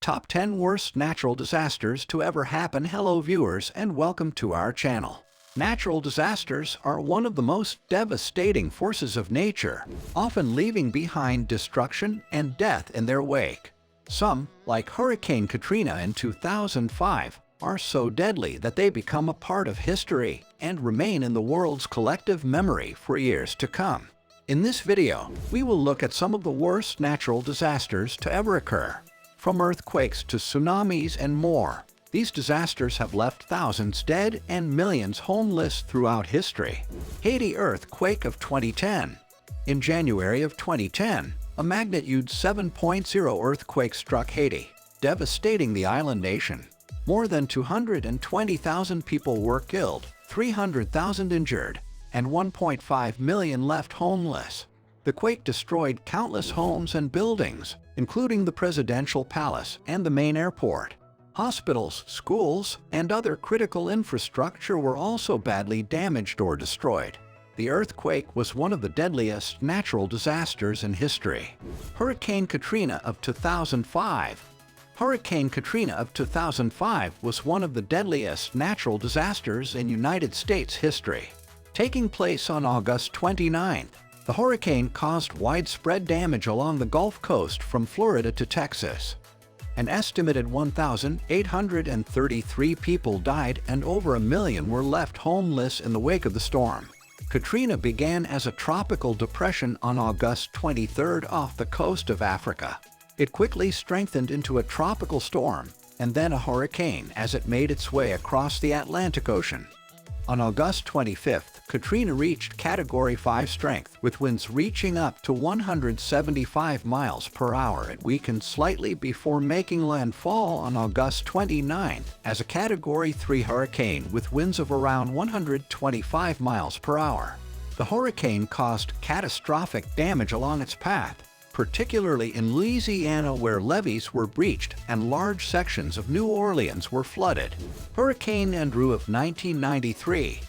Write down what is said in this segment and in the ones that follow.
Top 10 Worst Natural Disasters to Ever Happen. Hello viewers and welcome to our channel. Natural disasters are one of the most devastating forces of nature, often leaving behind destruction and death in their wake. Some, like Hurricane Katrina in 2005, are so deadly that they become a part of history and remain in the world's collective memory for years to come. In this video, we will look at some of the worst natural disasters to ever occur. From earthquakes to tsunamis and more, these disasters have left thousands dead and millions homeless throughout history. Haiti earthquake of 2010. In January of 2010, a magnitude 7.0 earthquake struck Haiti, devastating the island nation. More than 220,000 people were killed, 300,000 injured, and 1.5 million left homeless. The quake destroyed countless homes and buildings, including the presidential palace and the main airport. Hospitals, schools, and other critical infrastructure were also badly damaged or destroyed. The earthquake was one of the deadliest natural disasters in history. Hurricane Katrina of 2005. Hurricane Katrina of 2005 was one of the deadliest natural disasters in United States history. Taking place on August 29th, the hurricane caused widespread damage along the Gulf Coast from Florida to Texas. An estimated 1,833 people died and over 1 million were left homeless in the wake of the storm. Katrina began as a tropical depression on August 23rd off the coast of Africa. It quickly strengthened into a tropical storm and then a hurricane as it made its way across the Atlantic Ocean. On August 25th, Katrina reached Category 5 strength, with winds reaching up to 175 miles per hour. It weakened slightly before making landfall on August 29th as a Category 3 hurricane with winds of around 125 miles per hour. The hurricane caused catastrophic damage along its path, particularly in Louisiana where levees were breached and large sections of New Orleans were flooded. Hurricane Andrew of 1993.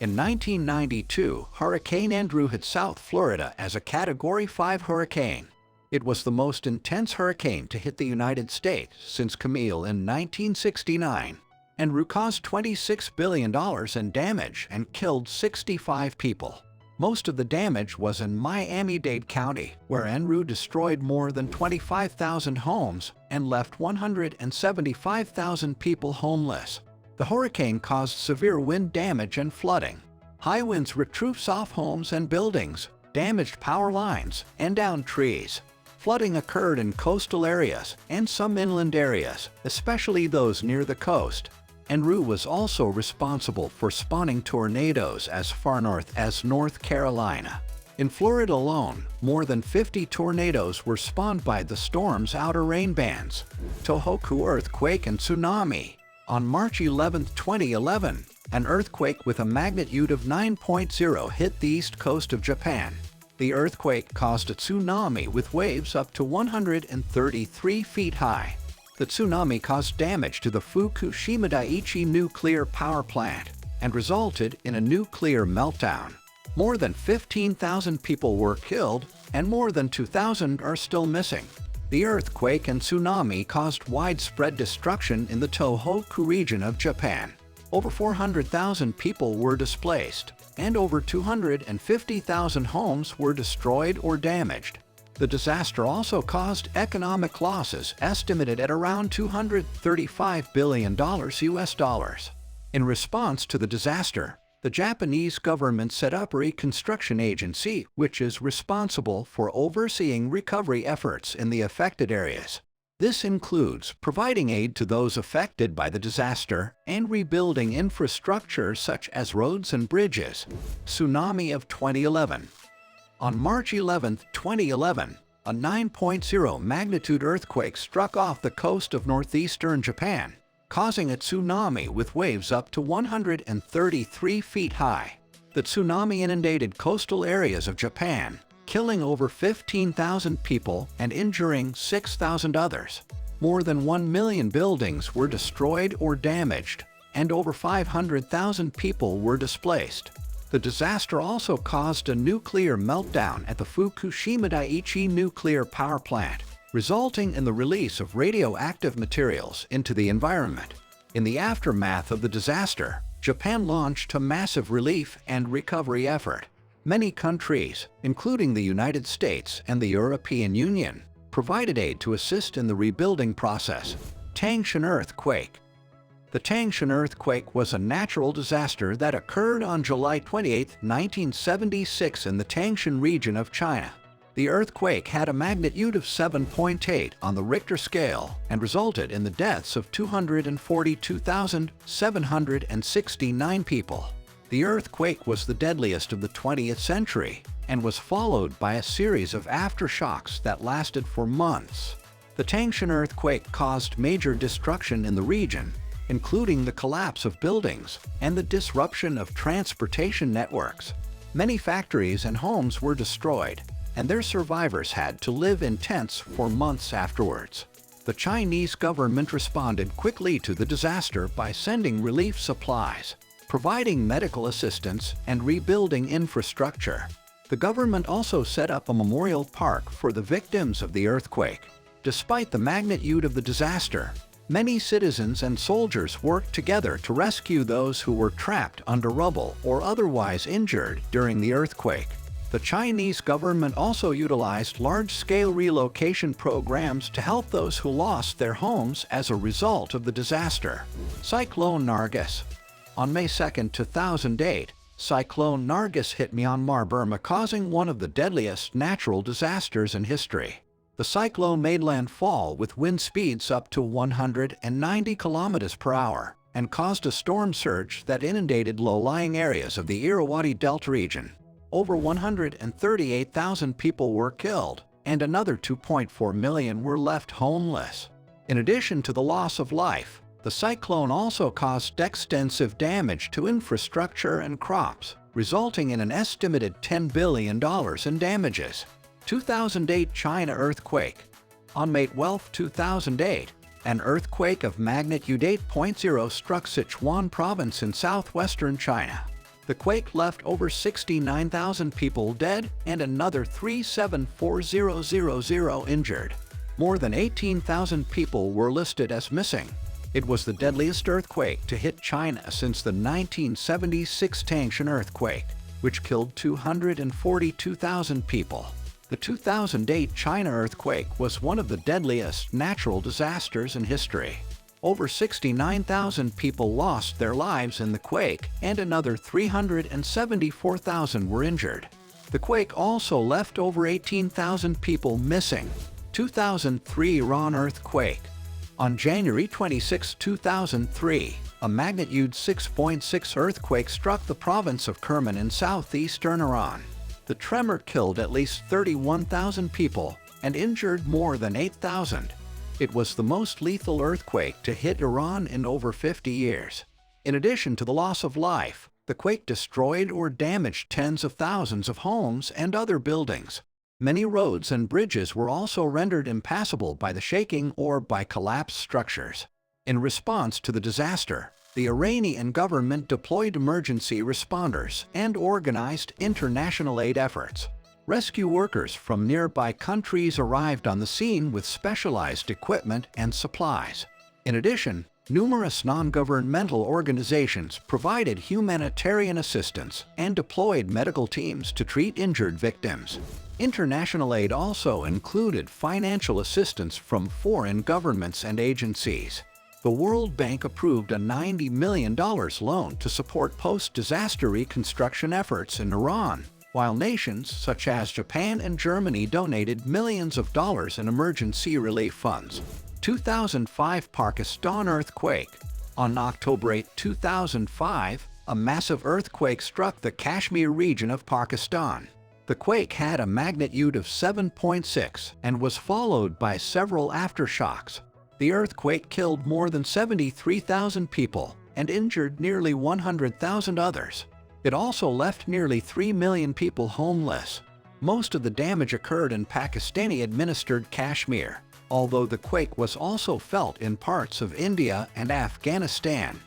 In 1992, Hurricane Andrew hit South Florida as a Category 5 hurricane. It was the most intense hurricane to hit the United States since Camille in 1969. Andrew caused $26 billion in damage and killed 65 people. Most of the damage was in Miami-Dade County, where Andrew destroyed more than 25,000 homes and left 175,000 people homeless. The hurricane caused severe wind damage and flooding. High winds ripped roofs off homes and buildings, damaged power lines, and downed trees. Flooding occurred in coastal areas and some inland areas, especially those near the coast. Andrew was also responsible for spawning tornadoes as far north as North Carolina. In Florida alone, more than 50 tornadoes were spawned by the storm's outer rain bands. Tohoku earthquake and tsunami. On March 11, 2011, an earthquake with a magnitude of 9.0 hit the east coast of Japan. The earthquake caused a tsunami with waves up to 133 feet high. The tsunami caused damage to the Fukushima Daiichi nuclear power plant and resulted in a nuclear meltdown. More than 15,000 people were killed and more than 2,000 are still missing. The earthquake and tsunami caused widespread destruction in the Tohoku region of Japan. Over 400,000 people were displaced and over 250,000 homes were destroyed or damaged. The disaster also caused economic losses estimated at around $235 billion US. In response to the disaster, the Japanese government set up a reconstruction agency which is responsible for overseeing recovery efforts in the affected areas. This includes providing aid to those affected by the disaster and rebuilding infrastructure such as roads and bridges. Tsunami of 2011. On March 11, 2011, a 9.0 magnitude earthquake struck off the coast of northeastern Japan, causing a tsunami with waves up to 133 feet high. The tsunami inundated coastal areas of Japan, killing over 15,000 people and injuring 6,000 others. More than 1 million buildings were destroyed or damaged, and over 500,000 people were displaced. The disaster also caused a nuclear meltdown at the Fukushima Daiichi nuclear power plant, resulting in the release of radioactive materials into the environment. In the aftermath of the disaster, Japan launched a massive relief and recovery effort. Many countries, including the United States and the European Union, provided aid to assist in the rebuilding process. Tangshan earthquake. The Tangshan earthquake was a natural disaster that occurred on July 28, 1976 in the Tangshan region of China. The earthquake had a magnitude of 7.8 on the Richter scale and resulted in the deaths of 242,769 people. The earthquake was the deadliest of the 20th century and was followed by a series of aftershocks that lasted for months. The Tangshan earthquake caused major destruction in the region, including the collapse of buildings and the disruption of transportation networks. Many factories and homes were destroyed, and their survivors had to live in tents for months afterwards. The Chinese government responded quickly to the disaster by sending relief supplies, providing medical assistance, and rebuilding infrastructure. The government also set up a memorial park for the victims of the earthquake. Despite the magnitude of the disaster, many citizens and soldiers worked together to rescue those who were trapped under rubble or otherwise injured during the earthquake. The Chinese government also utilized large-scale relocation programs to help those who lost their homes as a result of the disaster. Cyclone Nargis. On May 2, 2008, Cyclone Nargis hit Myanmar, Burma, causing one of the deadliest natural disasters in history. The cyclone made landfall with wind speeds up to 190 kilometers per hour and caused a storm surge that inundated low-lying areas of the Irrawaddy Delta region. Over 138,000 people were killed, and another 2.4 million were left homeless. In addition to the loss of life, the cyclone also caused extensive damage to infrastructure and crops, resulting in an estimated $10 billion in damages. 2008 China earthquake. On May 12, 2008, an earthquake of magnitude 8.0 struck Sichuan province in southwestern China. The quake left over 69,000 people dead and another 374,000 injured. More than 18,000 people were listed as missing. It was the deadliest earthquake to hit China since the 1976 Tangshan earthquake, which killed 242,000 people. The 2008 China earthquake was one of the deadliest natural disasters in history. Over 69,000 people lost their lives in the quake, and another 374,000 were injured. The quake also left over 18,000 people missing. 2003 Iran earthquake. On January 26, 2003, a magnitude 6.6 earthquake struck the province of Kerman in southeastern Iran. The tremor killed at least 31,000 people and injured more than 8,000. It was the most lethal earthquake to hit Iran in over 50 years. In addition to the loss of life, the quake destroyed or damaged tens of thousands of homes and other buildings. Many roads and bridges were also rendered impassable by the shaking or by collapsed structures. In response to the disaster, the Iranian government deployed emergency responders and organized international aid efforts. Rescue workers from nearby countries arrived on the scene with specialized equipment and supplies. In addition, numerous non-governmental organizations provided humanitarian assistance and deployed medical teams to treat injured victims. International aid also included financial assistance from foreign governments and agencies. The World Bank approved a $90 million loan to support post-disaster reconstruction efforts in Iran, while nations such as Japan and Germany donated millions of dollars in emergency relief funds. 2005 Pakistan earthquake. On October 8, 2005, a massive earthquake struck the Kashmir region of Pakistan. The quake had a magnitude of 7.6 and was followed by several aftershocks. The earthquake killed more than 73,000 people and injured nearly 100,000 others. It also left nearly 3 million people homeless. Most of the damage occurred in Pakistani-administered Kashmir, although the quake was also felt in parts of India and Afghanistan.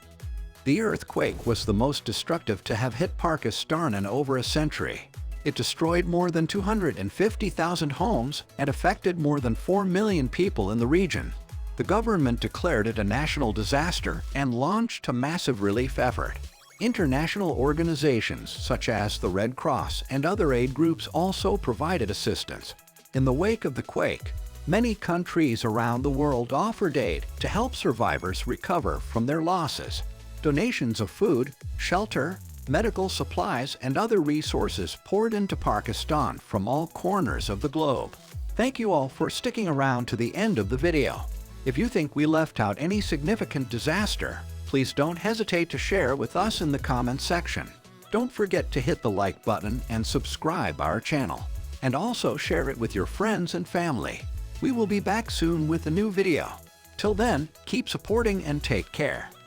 The earthquake was the most destructive to have hit Pakistan in over a century. It destroyed more than 250,000 homes and affected more than 4 million people in the region. The government declared it a national disaster and launched a massive relief effort. International organizations such as the Red Cross and other aid groups also provided assistance. In the wake of the quake, many countries around the world offered aid to help survivors recover from their losses. Donations of food, shelter, medical supplies, and other resources poured into Pakistan from all corners of the globe. Thank you all for sticking around to the end of the video. If you think we left out any significant disaster, please don't hesitate to share with us in the comments section. Don't forget to hit the like button and subscribe our channel. And also share it with your friends and family. We will be back soon with a new video. Till then, keep supporting and take care.